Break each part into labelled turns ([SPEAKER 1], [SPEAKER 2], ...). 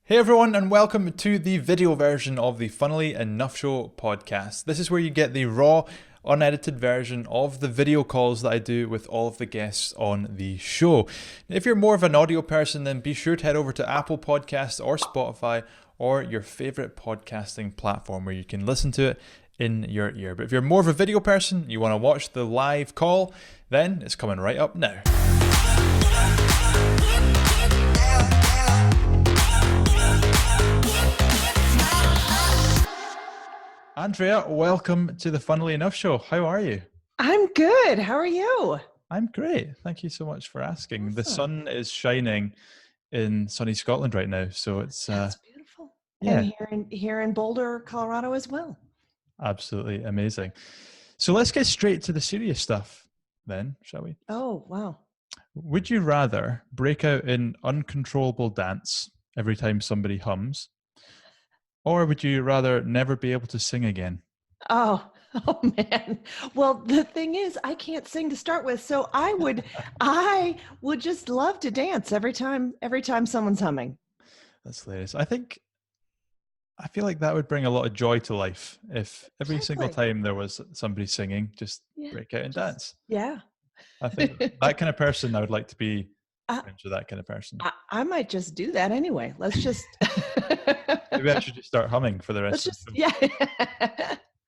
[SPEAKER 1] Hey everyone, and welcome to the video version of the Funnily Enough Show podcast. This is where you get the raw, unedited version of the video calls that I do with all of the guests on the show. If you're more of an audio person, then be sure to head over to Apple Podcasts or Spotify or your favorite podcasting platform where you can listen to it in your ear. But if you're more of a video person, you want to watch the live call, then it's coming right up now. Andrea, welcome to the Funnily Enough Show. How are you?
[SPEAKER 2] I'm good. How are you?
[SPEAKER 1] I'm great. Thank you so much for asking.
[SPEAKER 2] Awesome.
[SPEAKER 1] The sun is shining in sunny Scotland right now, so it's
[SPEAKER 2] That's beautiful.
[SPEAKER 1] yeah,
[SPEAKER 2] And here in Boulder, Colorado as well.
[SPEAKER 1] absolutely amazing. So let's get straight to the serious stuff then, shall we?
[SPEAKER 2] Oh, wow.
[SPEAKER 1] Would you rather break out in uncontrollable dance every time somebody hums, or would you rather never be able to sing again?
[SPEAKER 2] Oh, oh man. Well, the thing is, I can't sing to start with, so I would just love to dance every time someone's humming.
[SPEAKER 1] That's hilarious. I feel like that would bring a lot of joy to life if every single
[SPEAKER 2] Exactly.
[SPEAKER 1] time there was somebody singing, just
[SPEAKER 2] Yeah.
[SPEAKER 1] break out and dance.
[SPEAKER 2] Yeah.
[SPEAKER 1] I think that kind of person, I would like to be
[SPEAKER 2] I,
[SPEAKER 1] friends with that kind of person.
[SPEAKER 2] I might just do that anyway. Let's just
[SPEAKER 1] Maybe I should just start humming for the rest
[SPEAKER 2] let's
[SPEAKER 1] of
[SPEAKER 2] just
[SPEAKER 1] the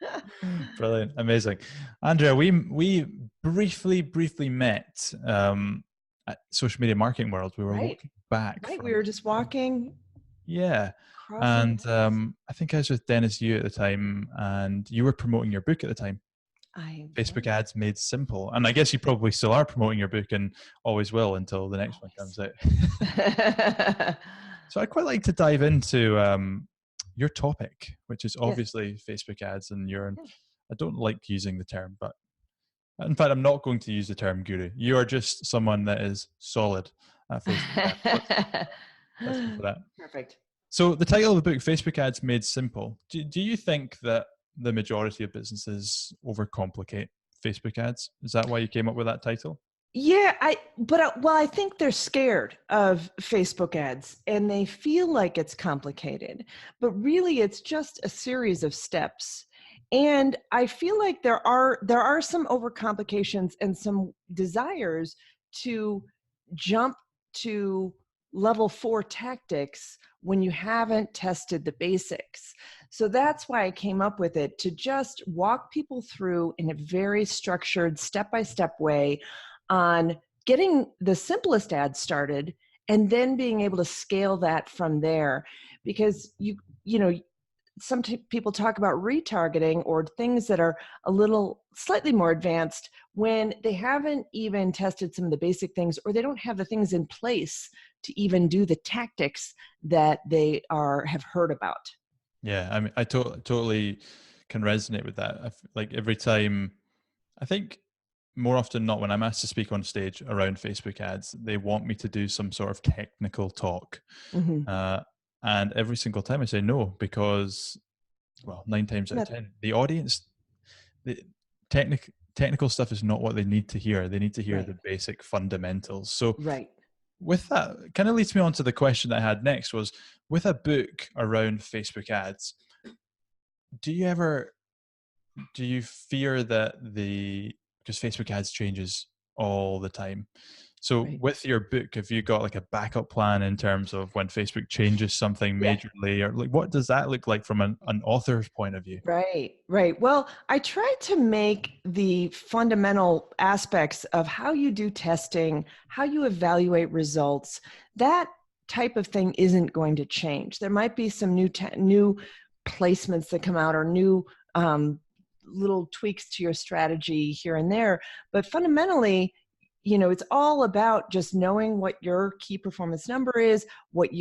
[SPEAKER 2] yeah.
[SPEAKER 1] show. Brilliant, amazing. Andrea, we briefly met at Social Media Marketing World. We were
[SPEAKER 2] Right.
[SPEAKER 1] walking back.
[SPEAKER 2] Right. We were just walking
[SPEAKER 1] Yeah.
[SPEAKER 2] crossing
[SPEAKER 1] And I think I was with Dennis Yu at the time, and you were promoting your book at the time. Facebook Ads Made Simple. And I guess you probably still are promoting your book and always will until the next one comes out. So I'd quite like to dive into your topic, which is obviously Facebook ads. And I don't like using the term, but in fact, I'm not going to use the term guru. You are just someone that is solid at Facebook ads. Let's go for that.
[SPEAKER 2] Perfect.
[SPEAKER 1] So the title of the book, Facebook Ads Made Simple. Do you think that the majority of businesses overcomplicate Facebook ads? Is that why you came up with that title?
[SPEAKER 2] Yeah, I think they're scared of Facebook ads and they feel like it's complicated, but really it's just a series of steps. And I feel like there are some overcomplications and some desires to jump to level 4 tactics when you haven't tested the basics. So that's why I came up with it, to just walk people through in a very structured step-by-step way on getting the simplest ads started and then being able to scale that from there. Because you know, some people talk about retargeting or things that are a little slightly more advanced when they haven't even tested some of the basic things, or they don't have the things in place to even do the tactics that they have heard about.
[SPEAKER 1] Yeah, I mean, I totally can resonate with that. Like every time, I think more often not, when I'm asked to speak on stage around Facebook ads, they want me to do some sort of technical talk.
[SPEAKER 2] Mm-hmm.
[SPEAKER 1] And every single time I say no, because, well, 9 times out of 10, the audience, the technical stuff is not what they need to hear. They need to hear the basic fundamentals. So with that, kind of leads me on to the question that I had next was, with a book around Facebook ads, do you fear that because Facebook ads changes all the time. So with your book, have you got like a backup plan in terms of when Facebook changes something majorly, or like what does that look like from an author's point of view?
[SPEAKER 2] Right. Well, I try to make the fundamental aspects of how you do testing, how you evaluate results, that type of thing isn't going to change. There might be some new placements that come out, or new little tweaks to your strategy here and there, but fundamentally, it's all about just knowing what your key performance number is, what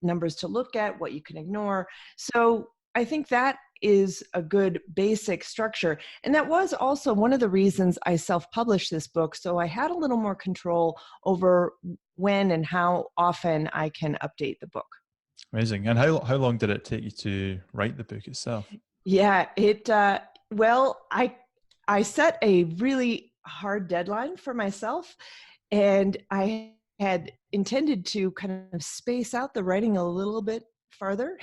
[SPEAKER 2] numbers to look at, what you can ignore. So I think that is a good basic structure. And that was also one of the reasons I self-published this book. So I had a little more control over when and how often I can update the book.
[SPEAKER 1] Amazing. And how long did it take you to write the book itself?
[SPEAKER 2] Yeah, I set a really hard deadline for myself, and I had intended to kind of space out the writing a little bit farther,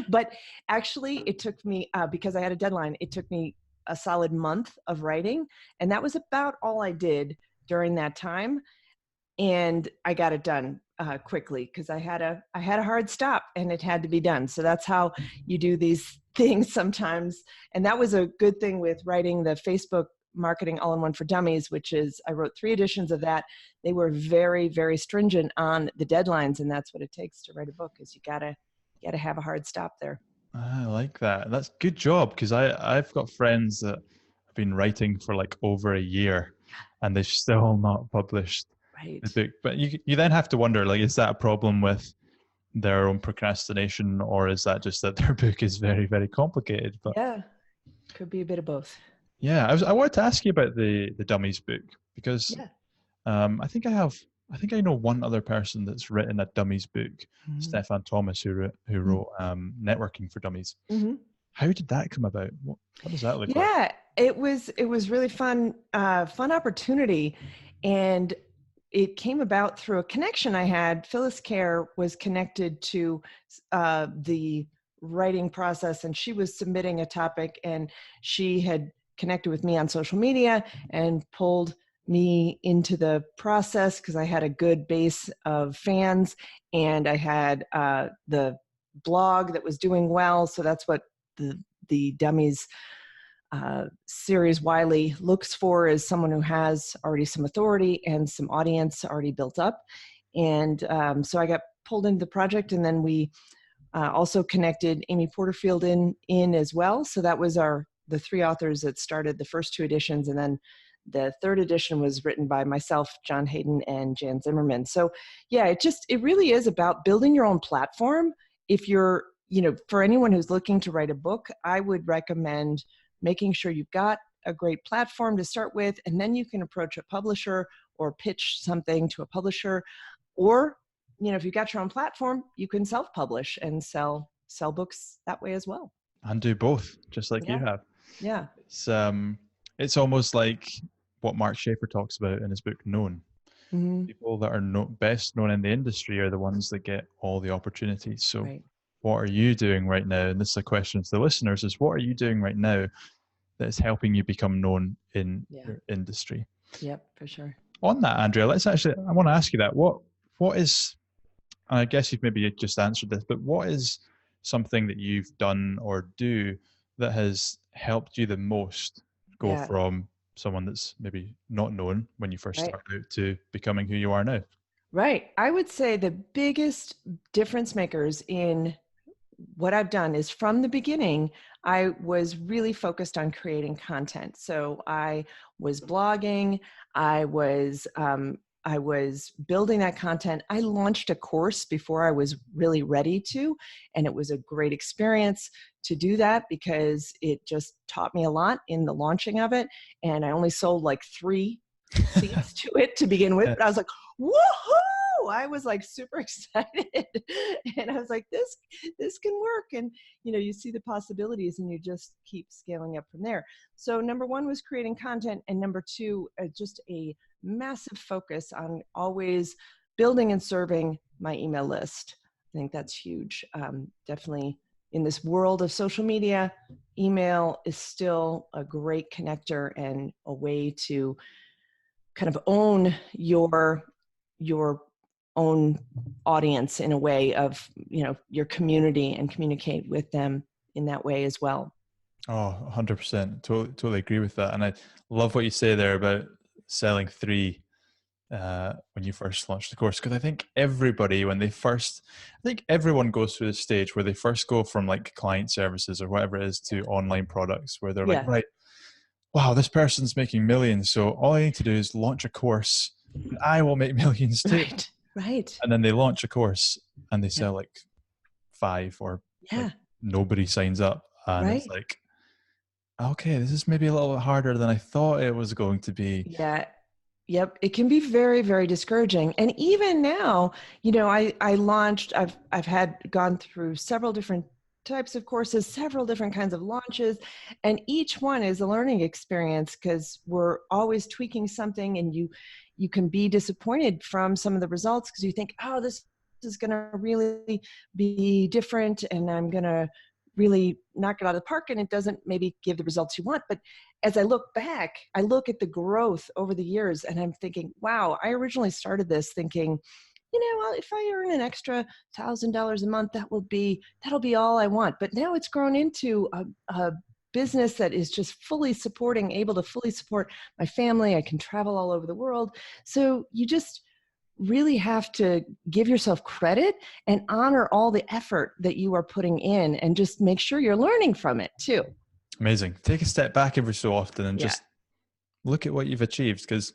[SPEAKER 2] but actually it took me, because I had a deadline, it took me a solid month of writing, and that was about all I did during that time. And I got it done quickly because I had a hard stop and it had to be done. So that's how you do these things sometimes. And that was a good thing with writing the Facebook Marketing All-in-One for Dummies, which is, I wrote 3 editions of that. They were very, very stringent on the deadlines, and that's what it takes to write a book, is you gotta have a hard stop there.
[SPEAKER 1] I like that. That's good job, because I've got friends that have been writing for like over a year and they've still not published the book. But you then have to wonder, like, is that a problem with their own procrastination, or is that just that their book is very, very complicated? But
[SPEAKER 2] yeah, could be a bit of both.
[SPEAKER 1] Yeah, I wanted to ask you about the Dummies book, because I think I know one other person that's written a Dummies book, Stefan Thomas, who wrote Networking for Dummies. How did that come about? What does that look like?
[SPEAKER 2] Yeah, it was really fun opportunity, and it came about through a connection I had. Phyllis Kerr was connected to the writing process, and she was submitting a topic, and she had connected with me on social media and pulled me into the process because I had a good base of fans, and I had the blog that was doing well. So that's what the Dummies series Wiley looks for, is someone who has already some authority and some audience already built up. And so I got pulled into the project, and then we also connected Amy Porterfield in as well. So that was the 3 authors that started the first 2 editions, and then the 3rd edition was written by myself, John Hayden, and Jan Zimmerman. So yeah, it really is about building your own platform. If you're, for anyone who's looking to write a book, I would recommend making sure you've got a great platform to start with, and then you can approach a publisher or pitch something to a publisher. Or, if you've got your own platform, you can self-publish and sell books that way as well.
[SPEAKER 1] And do both, just like you have.
[SPEAKER 2] Yeah.
[SPEAKER 1] It's almost like what Mark Schaefer talks about in his book Known. People that are best known in the industry are the ones that get all the opportunities. So what are you doing right now? And this is a question to the listeners, is what are you doing right now that is helping you become known in your industry?
[SPEAKER 2] Yep, for sure.
[SPEAKER 1] On that, Andrea, I want to ask you that. What is, and I guess you've maybe just answered this, but what is something that you've done or do that has helped you the most go from someone that's maybe not known when you first started out to becoming who you are now?
[SPEAKER 2] Right. I would say the biggest difference makers in what I've done is, from the beginning, I was really focused on creating content. So I was blogging, I was building that content. I launched a course before I was really ready to, and it was a great experience to do that because it just taught me a lot in the launching of it. And I only sold like 3 seats to it to begin with, but I was like, woohoo! I was like super excited, and I was like, this can work. And you see the possibilities, and you just keep scaling up from there. So number 1 was creating content, and number 2, just a massive focus on always building and serving my email list. I think that's huge. Definitely in this world of social media, email is still a great connector and a way to kind of own your own audience in a way of, your community, and communicate with them in that way as well.
[SPEAKER 1] Oh, 100%. Totally agree with that. And I love what you say there about selling 3 when you first launched the course, because I think everyone goes through this stage where they first go from like client services or whatever it is to online products, where they're like, right, wow, this person's making millions, so all I need to do is launch a course and I will make millions too.
[SPEAKER 2] Right.
[SPEAKER 1] And then they launch a course and they sell like 5, or like nobody signs up, and it's like, okay, this is maybe a little bit harder than I thought it was going to be.
[SPEAKER 2] Yeah. Yep. It can be very, very discouraging. And even now, I launched, I've gone through several different types of courses, several different kinds of launches, and each one is a learning experience because we're always tweaking something, and you can be disappointed from some of the results because you think, oh, this is going to really be different and I'm going to really knock it out of the park, and it doesn't maybe give the results you want. But as I look back, I look at the growth over the years and I'm thinking, wow, I originally started this thinking, well, if I earn an extra $1,000 a month, that'll be all I want. But now it's grown into a business that is just able to fully support my family. I can travel all over the world. So you just really have to give yourself credit and honor all the effort that you are putting in, and just make sure you're learning from it too.
[SPEAKER 1] Amazing. Take a step back every so often and just look at what you've achieved, because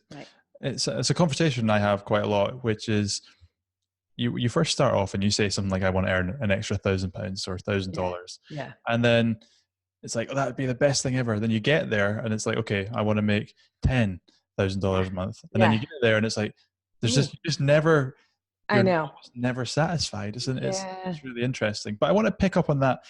[SPEAKER 1] it's a conversation I have quite a lot, which is you first start off and you say something like, I want to earn an extra £1,000 or $1,000.
[SPEAKER 2] Yeah.
[SPEAKER 1] And then it's like, oh, that would be the best thing ever. Then you get there and it's like, okay, I want to make $10,000 a month. And then you get there and it's like, you just never, never satisfied, isn't it? It's really interesting. But I want to pick up on that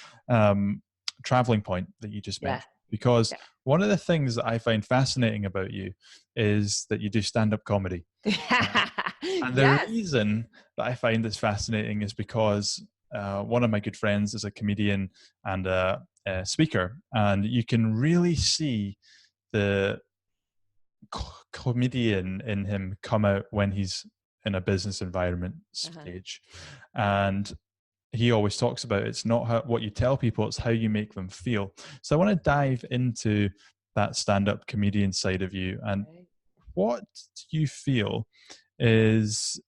[SPEAKER 1] traveling point that you just mentioned, because one of the things that I find fascinating about you is that you do stand-up comedy. And the reason that I find this fascinating is because one of my good friends is a comedian and a speaker, and you can really see the comedian in him come out when he's in a business environment stage. And he always talks about it's not what you tell people, it's how you make them feel. So I want to dive into that stand-up comedian side of you, and what do you feel is,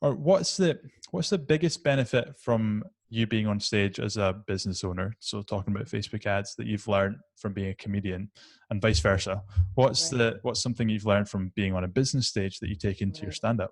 [SPEAKER 1] or what's the biggest benefit from you being on stage as a business owner? So talking about Facebook ads, that you've learned from being a comedian, and vice versa. What's something you've learned from being on a business stage that you take into your stand-up?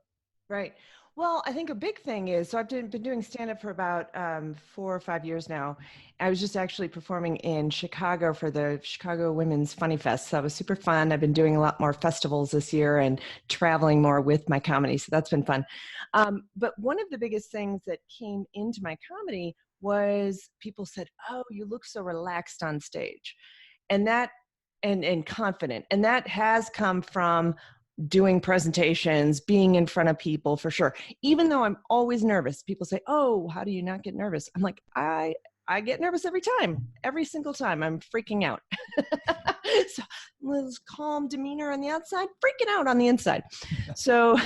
[SPEAKER 2] Right. Well, I think a big thing is, so I've been doing stand-up for about 4 or 5 years now. I was just actually performing in Chicago for the Chicago Women's Funny Fest. So that was super fun. I've been doing a lot more festivals this year and traveling more with my comedy. So that's been fun. But one of the biggest things that came into my comedy was people said, oh, you look so relaxed on stage. And that, and confident. And that has come from doing presentations, being in front of people, for sure. Even though I'm always nervous, people say, oh, how do you not get nervous? I'm like, I get nervous every single time. I'm freaking out. So this calm demeanor on the outside, freaking out on the inside. So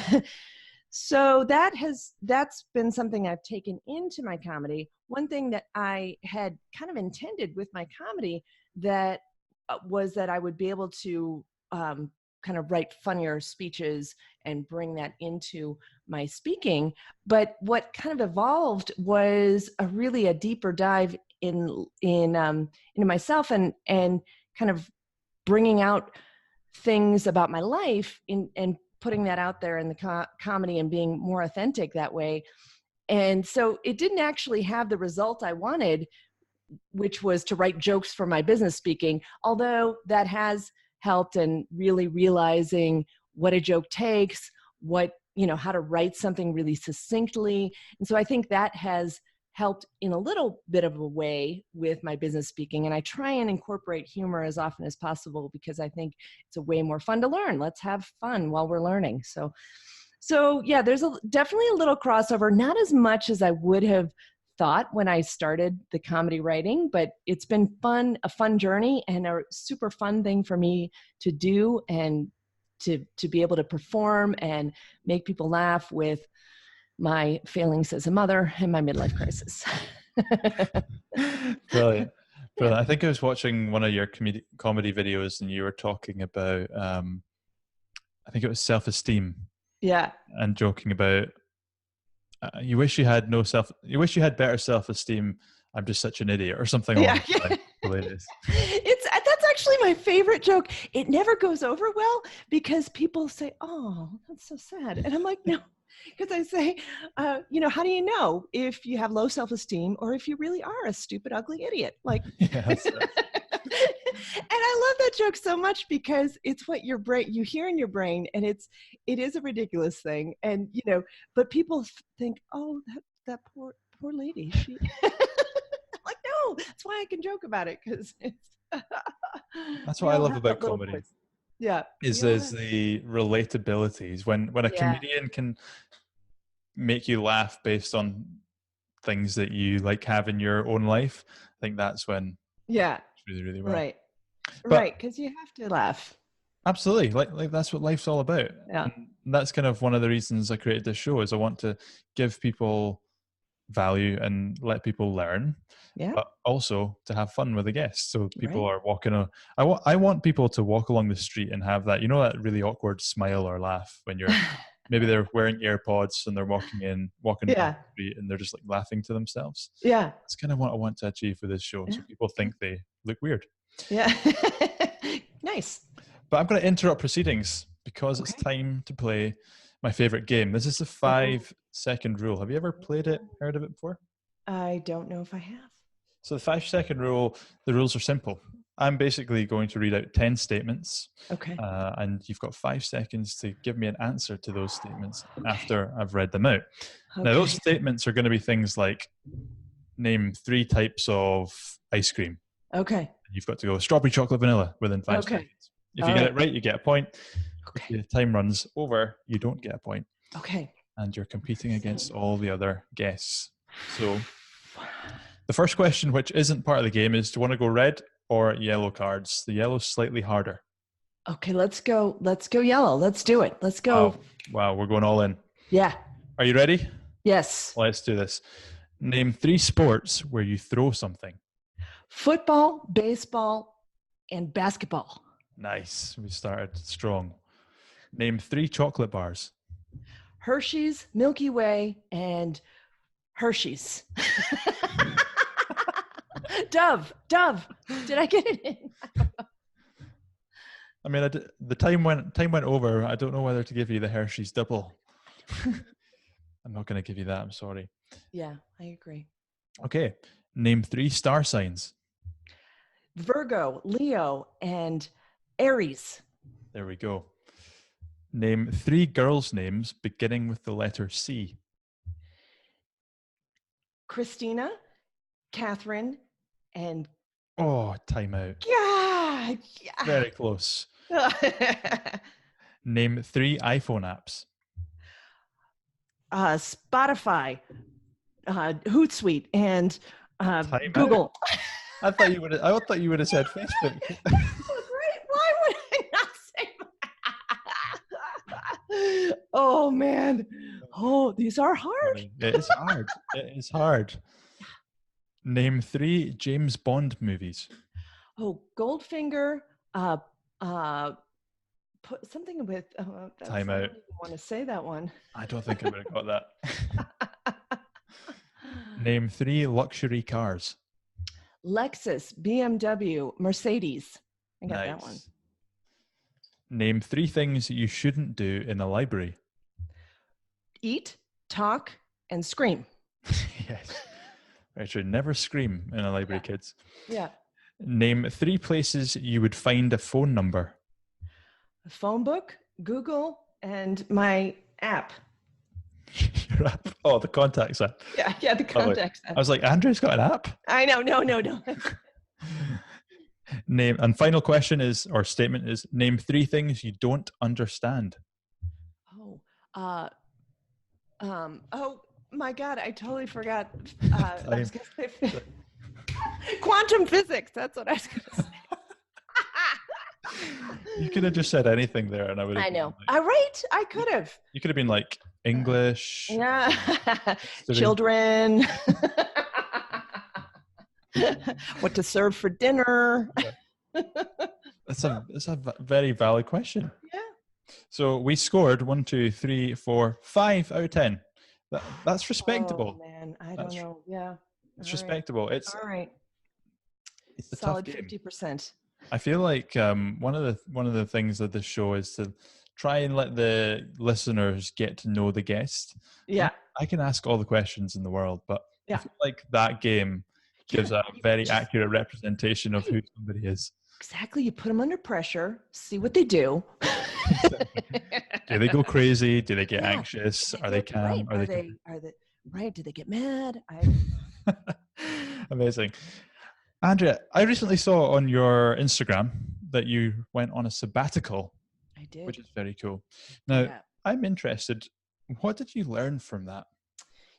[SPEAKER 2] that's been something I've taken into my comedy. One thing that I had kind of intended with my comedy that was that I would be able to kind of write funnier speeches and bring that into my speaking. But what kind of evolved was a deeper dive into myself and kind of bringing out things about my life and putting that out there in the comedy and being more authentic that way. And so it didn't actually have the result I wanted, which was to write jokes for my business speaking, although that has helped, and really realizing what a joke takes, how to write something really succinctly. And so I think that has helped in a little bit of a way with my business speaking. And I try and incorporate humor as often as possible because I think it's a way more fun to learn. Let's have fun while we're learning. So yeah, there's definitely a little crossover, not as much as I would have thought when I started the comedy writing, but it's been a fun journey and a super fun thing for me to do, and to be able to perform and make people laugh with my failings as a mother and my midlife crisis.
[SPEAKER 1] Brilliant. I think I was watching one of your comedy videos and you were talking about, I think it was self-esteem.
[SPEAKER 2] Yeah.
[SPEAKER 1] And joking about, you wish you had better self-esteem. I'm just such an idiot, or something along those lines. Hilarious.
[SPEAKER 2] That's actually my favorite joke. It never goes over well because people say, "Oh, that's so sad," and I'm like, "No," because I say, how do you know if you have low self-esteem or if you really are a stupid, ugly idiot? Like,
[SPEAKER 1] yes.
[SPEAKER 2] And I love that joke so much because it's what you hear in your brain, and it is a ridiculous thing. And, but people think, oh, that poor lady, she, I'm like, no, that's why I can joke about it. Cause it's,
[SPEAKER 1] that's what I love about comedy.
[SPEAKER 2] Yeah.
[SPEAKER 1] is the relatabilities when a comedian can make you laugh based on things that you like have in your own life. I think that's when it's really, really well.
[SPEAKER 2] Right.
[SPEAKER 1] But
[SPEAKER 2] Right. Because you have to laugh.
[SPEAKER 1] absolutely, like that's what life's all about.
[SPEAKER 2] Yeah.
[SPEAKER 1] And that's kind of one of the reasons I created this show, is I want to give people value and let people learn, but also to have fun with the guests. So people are walking I want people to walk along the street and have that, that really awkward smile or laugh when you're maybe they're wearing AirPods and they're walking down the street and they're just like laughing to themselves.
[SPEAKER 2] Yeah.
[SPEAKER 1] That's kind of what I want to achieve with this show. So people think they look weird.
[SPEAKER 2] Yeah. Nice.
[SPEAKER 1] But I'm going to interrupt proceedings because it's time to play my favorite game. This is the 5-second rule. Have you ever played it, heard of it before?
[SPEAKER 2] I don't know if I have.
[SPEAKER 1] So the 5-second rule, the rules are simple. I'm basically going to read out 10 statements.
[SPEAKER 2] Okay.
[SPEAKER 1] And you've got 5 seconds to give me an answer to those statements after I've read them out. Okay. Now, those statements are going to be things like, name 3 types of ice cream.
[SPEAKER 2] Okay.
[SPEAKER 1] You've got to go strawberry, chocolate, vanilla within 5 seconds. If you get it right, you get a point. If the time runs over, you don't get a point.
[SPEAKER 2] Okay.
[SPEAKER 1] And you're competing against all the other guests. So the first question, which isn't part of the game, is do you want to go red or yellow cards? The yellow's slightly harder.
[SPEAKER 2] Okay, let's go yellow. Let's do it. Let's go.
[SPEAKER 1] Wow, we're going all in.
[SPEAKER 2] Yeah.
[SPEAKER 1] Are you ready?
[SPEAKER 2] Yes.
[SPEAKER 1] Let's do this. Name 3 sports where you throw something.
[SPEAKER 2] Football, baseball, and basketball.
[SPEAKER 1] Nice. We started strong. Name 3 chocolate bars.
[SPEAKER 2] Hershey's, Milky Way, and Hershey's. Dove. Did I get it in?
[SPEAKER 1] I mean, the time went over. I don't know whether to give you the Hershey's double. I'm not going to give you that. I'm sorry.
[SPEAKER 2] Yeah, I agree.
[SPEAKER 1] Okay. Name 3 star signs.
[SPEAKER 2] Virgo, Leo, and Aries.
[SPEAKER 1] There we go. Name 3 girls' names beginning with the letter C.
[SPEAKER 2] Christina, Catherine, and...
[SPEAKER 1] Oh, time out.
[SPEAKER 2] Yeah.
[SPEAKER 1] Very close. Name 3 iPhone apps.
[SPEAKER 2] Spotify, Hootsuite, and Google.
[SPEAKER 1] I thought you would have said Facebook.
[SPEAKER 2] Right? Why would I not say that? Oh man. Oh, these are hard.
[SPEAKER 1] It is hard. It is hard. Name 3 James Bond movies.
[SPEAKER 2] Oh, Goldfinger. Put something with.
[SPEAKER 1] Time out.
[SPEAKER 2] I don't even want to say that one.
[SPEAKER 1] I don't think I would have got that. Name 3 luxury cars.
[SPEAKER 2] Lexus, BMW, Mercedes. I got that one.
[SPEAKER 1] Name 3 things you shouldn't do in a library.
[SPEAKER 2] Eat, talk, and scream.
[SPEAKER 1] Yes. Right, should never scream in a library, kids.
[SPEAKER 2] Yeah.
[SPEAKER 1] Name 3 places you would find a phone number.
[SPEAKER 2] A phone book, Google, and my app.
[SPEAKER 1] Your app? Oh, the contacts app.
[SPEAKER 2] Yeah, the contacts app.
[SPEAKER 1] I was like, Andrea's got an app?
[SPEAKER 2] I know, no.
[SPEAKER 1] Name, and final question is, or statement is, name 3 things you don't understand.
[SPEAKER 2] Oh my God, I totally forgot. I was gonna say quantum physics. That's what I was gonna say.
[SPEAKER 1] You could have just said anything there, and I would have.
[SPEAKER 2] I know. Right? I could have.
[SPEAKER 1] You could have been like English.
[SPEAKER 2] Yeah. Children. What to serve for dinner.
[SPEAKER 1] That's a very valid question.
[SPEAKER 2] Yeah.
[SPEAKER 1] So we scored 1, 2, 3, 4, 5 out of 10. That's respectable.
[SPEAKER 2] Oh man, I don't know. Yeah.
[SPEAKER 1] It's respectable. It's
[SPEAKER 2] all right.
[SPEAKER 1] It's a
[SPEAKER 2] solid
[SPEAKER 1] tough game.
[SPEAKER 2] 50%.
[SPEAKER 1] I feel like one of the things of the show is to try and let the listeners get to know the guest.
[SPEAKER 2] Yeah.
[SPEAKER 1] I can ask all the questions in the world, but
[SPEAKER 2] yeah.
[SPEAKER 1] I feel like that game gives a very accurate representation of who somebody is.
[SPEAKER 2] Exactly. You put them under pressure, see what they do.
[SPEAKER 1] Do they go crazy? Do they get anxious? Are they calm?
[SPEAKER 2] Right. Are they right? Do they get mad?
[SPEAKER 1] Amazing. Andrea, I recently saw on your Instagram that you went on a sabbatical.
[SPEAKER 2] did.
[SPEAKER 1] which is very cool. Now,
[SPEAKER 2] Yeah.
[SPEAKER 1] I'm interested. What did you learn from that?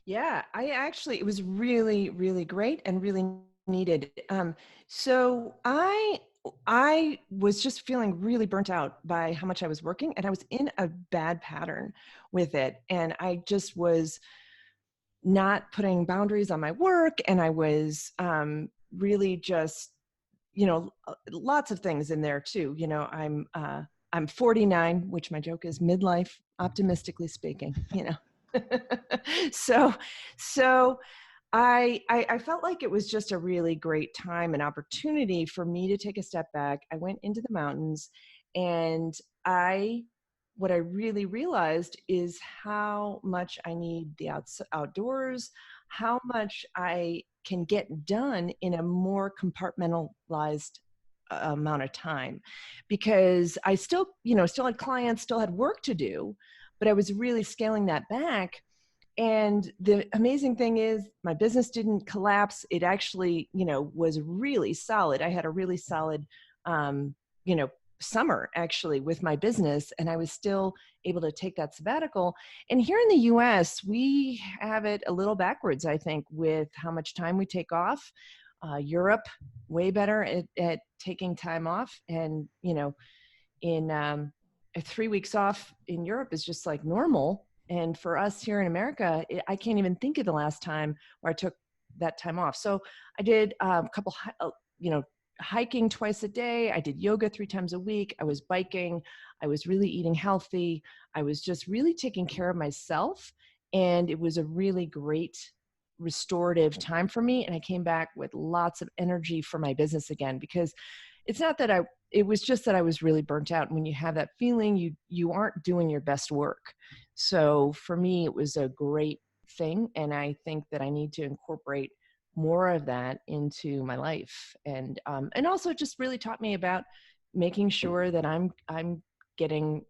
[SPEAKER 2] Yeah, it was really, really great and really needed. So I was just feeling really burnt out by how much I was working, and I was in a bad pattern with it. And I just was not putting boundaries on my work, and I was really just, lots of things in there too. I'm 49, which my joke is midlife, optimistically speaking. so so I felt like it was just a really great time and opportunity for me to take a step back. I went into the mountains, and I what I really realized is how much I need the outdoors, how much I can get done in a more compartmentalized amount of time, because I still had clients, still had work to do, but I was really scaling that back. And the amazing thing is my business didn't collapse. It actually, was really solid. I had a really solid, um, you know, summer actually with my business, and I was still able to take that sabbatical. And here in the US, we have it a little backwards, I think, with how much time we take off. Europe, way better at taking time off. And, in 3 weeks off in Europe is just like normal. And for us here in America, I can't even think of the last time where I took that time off. So I did a couple, hiking twice a day. I did yoga 3 times a week. I was biking. I was really eating healthy. I was just really taking care of myself. And it was a really great restorative time for me. And I came back with lots of energy for my business again, because it's not that it was just that I was really burnt out. And when you have that feeling, you aren't doing your best work. So for me, it was a great thing. And I think that I need to incorporate more of that into my life. And also just really taught me about making sure that I'm getting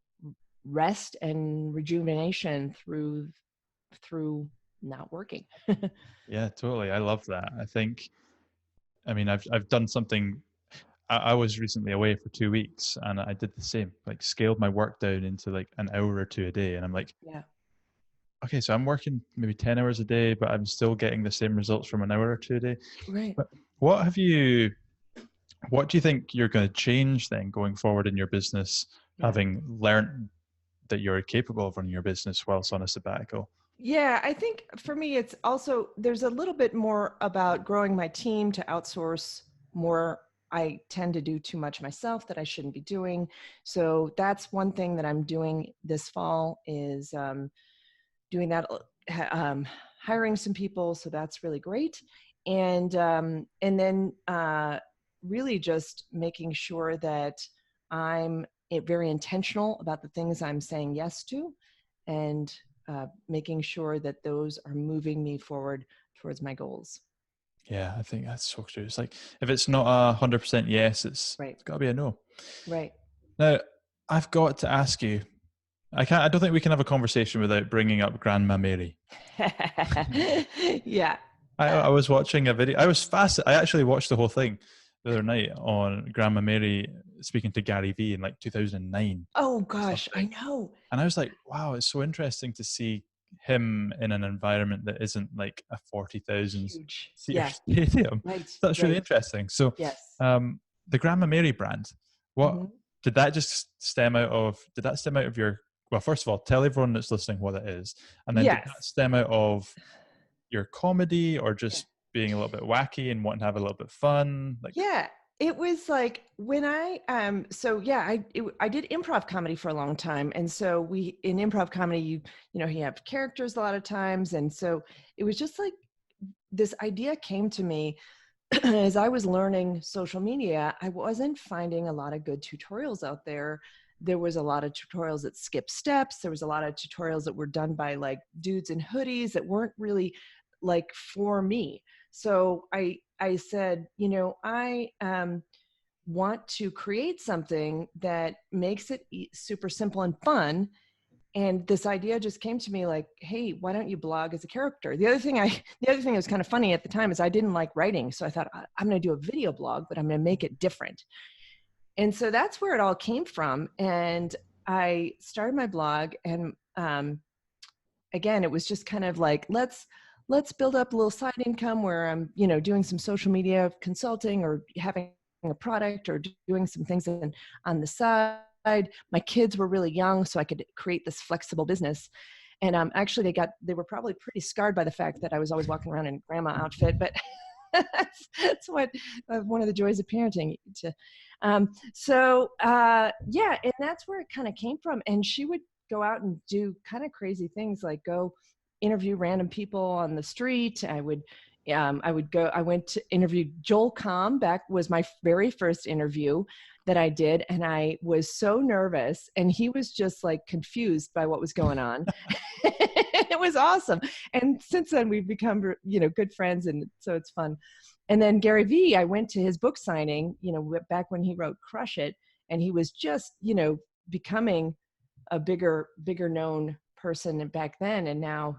[SPEAKER 2] rest and rejuvenation through not working.
[SPEAKER 1] Yeah, totally. I love that. I mean, I've done something. I was recently away for 2 weeks, and I did the same. Like, scaled my work down into like an hour or two a day, and I'm like,
[SPEAKER 2] Yeah.
[SPEAKER 1] okay, so I'm working maybe 10 hours a day, but I'm still getting the same results from an hour or two a day.
[SPEAKER 2] Right.
[SPEAKER 1] But what have you? What do you think you're going to change then going forward in your business,
[SPEAKER 2] Yeah.
[SPEAKER 1] having learned that you're capable of running your business whilst on a sabbatical?
[SPEAKER 2] Yeah, I think for me, it's also, there's a little bit more about growing my team to outsource more. I tend to do too much myself that I shouldn't be doing. So that's one thing that I'm doing this fall is doing that, hiring some people. So that's really great. And then really just making sure that I'm very intentional about the things I'm saying yes to, and making sure that those are moving me forward towards my goals.
[SPEAKER 1] Yeah, I think that's so true. It's like if it's not 100% yes,
[SPEAKER 2] Right.
[SPEAKER 1] it's got to be a no.
[SPEAKER 2] Right.
[SPEAKER 1] Now, I've got to ask you. I don't think we can have a conversation without bringing up Grandma Mary.
[SPEAKER 2] Yeah.
[SPEAKER 1] I was watching a video. I was fast. I actually watched the whole thing the other night on Grandma Mary speaking to Gary Vee in like 2009
[SPEAKER 2] Oh
[SPEAKER 1] or
[SPEAKER 2] gosh, I
[SPEAKER 1] something.
[SPEAKER 2] know.
[SPEAKER 1] And I was like, wow, it's so interesting to see him in an environment that isn't like a 40,000
[SPEAKER 2] Huge.
[SPEAKER 1] seater
[SPEAKER 2] Yeah.
[SPEAKER 1] stadium.
[SPEAKER 2] Right.
[SPEAKER 1] That's really
[SPEAKER 2] Right.
[SPEAKER 1] interesting. So,
[SPEAKER 2] Yes.
[SPEAKER 1] the Grandma Mary brand, what
[SPEAKER 2] Hmm.
[SPEAKER 1] did that just stem out of? Did that stem out of your? Well, first of all, tell everyone that's listening what it is, and then did that
[SPEAKER 2] Yes.
[SPEAKER 1] stem out of your comedy or
[SPEAKER 2] Yeah.
[SPEAKER 1] just being a little bit wacky and wanting to have a little bit of fun? Like,
[SPEAKER 2] Yeah, it was like when so yeah, I did improv comedy for a long time. And so we in improv comedy, you have characters a lot of times. And so it was just like this idea came to me as I was learning social media. I wasn't finding a lot of good tutorials out there. There was a lot of tutorials that skipped steps. There was a lot of tutorials that were done by like dudes in hoodies that weren't really like for me. So I said, I want to create something that makes it super simple and fun. And this idea just came to me like, hey, why don't you blog as a character? The other thing that was kind of funny at the time is I didn't like writing. So I thought, I'm going to do a video blog, but I'm going to make it different. And so that's where it all came from. And I started my blog, and again, it was just kind of like, let's build up a little side income where I'm, doing some social media consulting or having a product or doing some things on the side. My kids were really young, so I could create this flexible business. And actually, they were probably pretty scarred by the fact that I was always walking around in grandma outfit, but that's what one of the joys of parenting. Yeah, and that's where it kind of came from. And she would go out and do kind of crazy things, like go interview random people on the street. I went to interview Joel Comm. Was my very first interview that I did. And I was so nervous, and he was just like confused by what was going on. It was awesome. And since then we've become, good friends. And so it's fun. And then Gary Vee, I went to his book signing, back when he wrote Crush It. And he was just, becoming a bigger known person back then. And now,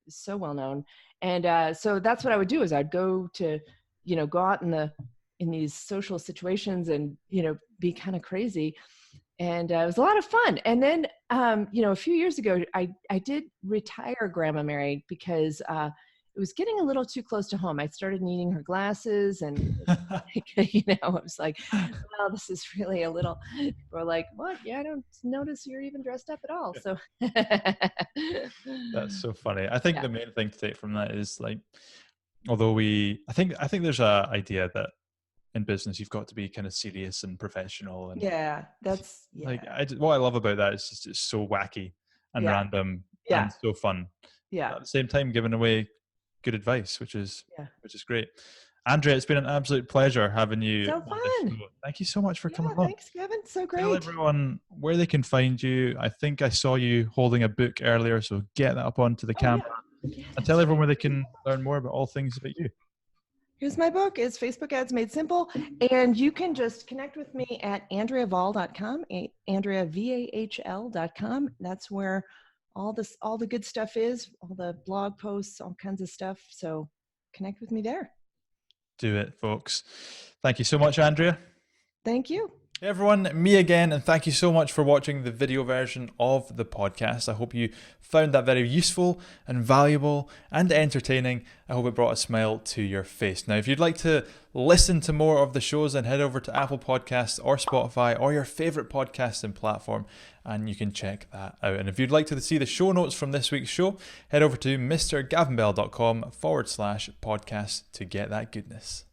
[SPEAKER 2] so well known. And so that's what I would do, is I'd go to, go out in these social situations and, be kind of crazy. And it was a lot of fun. And then, a few years ago, I did retire Grandma Mary because it was getting a little too close to home. I started needing her glasses, and I was like, well, this is really a little. We're like, what? Yeah, I don't notice you're even dressed up at all. So
[SPEAKER 1] that's so funny. I think the main thing to take from that is, like, although I think there's a idea that in business you've got to be kind of serious and professional, and
[SPEAKER 2] like
[SPEAKER 1] what I love about that is just it's so wacky and random and so fun.
[SPEAKER 2] Yeah.
[SPEAKER 1] At the same time, giving away good advice, which is great. Andrea, it's been an absolute pleasure having you.
[SPEAKER 2] So fun.
[SPEAKER 1] Thank you so much for coming on.
[SPEAKER 2] Thanks, Kevin. So great.
[SPEAKER 1] Tell everyone where they can find you. I think I saw you holding a book earlier, so get that up onto the camera. And tell everyone where they can learn more about all things about you.
[SPEAKER 2] Here's my book. It's Facebook Ads Made Simple. And you can just connect with me at AndreaVahl.com, AndreaVahl.com. That's where all the good stuff is, all the blog posts, all kinds of stuff. So connect with me there.
[SPEAKER 1] Do it, folks. Thank you so much, Andrea.
[SPEAKER 2] Thank you.
[SPEAKER 1] Hey everyone, me again, and thank you so much for watching the video version of the podcast. I hope you found that very useful and valuable and entertaining. I hope it brought a smile to your face. Now, if you'd like to listen to more of the shows, then head over to Apple Podcasts or Spotify or your favorite podcasting platform, and you can check that out. And if you'd like to see the show notes from this week's show, head over to mrgavinbell.com/podcast to get that goodness.